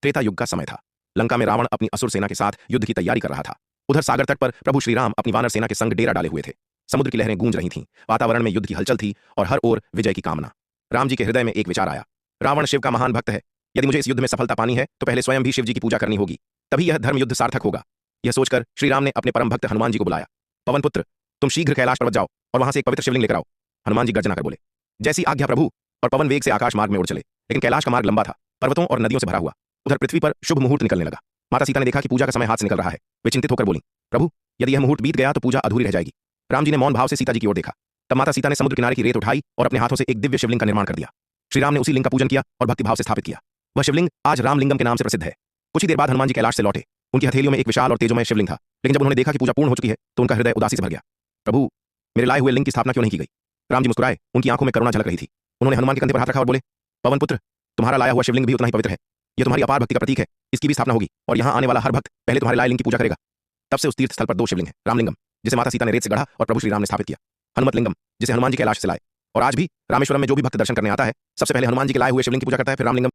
त्रेता युग का समय था। लंका में रावण अपनी असुर सेना के साथ युद्ध की तैयारी कर रहा था। उधर सागर तट पर प्रभु श्रीराम अपनी वानर सेना के संग डेरा डाले हुए थे। समुद्र की लहरें गूंज रही थीं, वातावरण में युद्ध की हलचल थी और हर ओर विजय की कामना। राम जी के हृदय में एक विचार आया, रावण शिव का महान भक्त है। यदि मुझे इस युद्ध में सफलता पानी है तो पहले स्वयं भी शिव जी की पूजा करनी होगी, तभी यह धर्म युद्ध सार्थक होगा। यह सोचकर श्रीराम ने अपने परम भक्त हनुमान जी को बुलाया। पवन पुत्र, तुम शीघ्र कैलाश पर्वत जाओ और वहां से एक पवित्र शिवलिंग लेकर आओ। हनुमान जी गर्जना कर बोले, जैसी आज्ञा प्रभु। और पवन वेग से आकाश मार्ग में उड़ चले। लेकिन कैलाश का मार्ग लंबा था, पर्वतों और नदियों से भरा हुआ। उधर पृथ्वी पर शुभ मुहूर्त निकलने लगा। माता सीता ने देखा कि पूजा का समय हाथ से निकल रहा है। वे चिंतित होकर बोली, प्रभु, यदि यह मुहूर्त बीत गया तो पूजा अधूरी रह जाएगी। राम जी ने मौन भाव से सीता जी की ओर देखा। तब माता सीता ने समुद्र किनारे की रेत उठाई और अपने हाथों से एक दिव्य शिवलिंग का निर्माण कर दिया। श्रीराम ने उसी लिंग का पूजन किया और भक्तिभाव से स्थापित किया। वह शिवलिंग आज रामलिंगम के नाम से प्रसिद्ध है। कुछ ही देर बाद हनुमान जी कैलाश से लौटे। उनकी हथेलियों में एक विशाल और तेजोमय शिवलिंग था। लेकिन जब उन्होंने देखा कि पूजा पूर्ण हो चुकी है तो उनका हृदय उदासी से भर गया। प्रभु, मेरे लाए हुए लिंग की स्थापना क्यों नहीं की गई? राम जी मुस्कुराए, उनकी आंखों में करुणा झलक रही थी। उन्होंने हनुमान के कंधे पर हाथ रखा और बोले, पवन पुत्र, तुम्हारा लाया हुआ शिवलिंग भी उतना ही पवित्र है। यह तुम्हारी अपार भक्ति का प्रतीक है। इसकी भी स्थापना होगी और यहाँ आने वाला हर भक्त पहले तुम्हारे लाए लिंग की पूजा करेगा। तब से उस तीर्थ स्थल पर दो शिवलिंग हैं, रामलिंगम जिसे माता सीता ने रेत से गढ़ा और प्रभु श्रीराम ने स्थापित किया, हनुमत लिंगम जिसे हनुमान जी कैलाश से लाए। और आज भी रामेश्वरम में जो भी भक्त दर्शन करने आता है सबसे पहले हनुमान जी के लाए हुए शिवलिंग की पूजा करता है, फिर रामलिंगम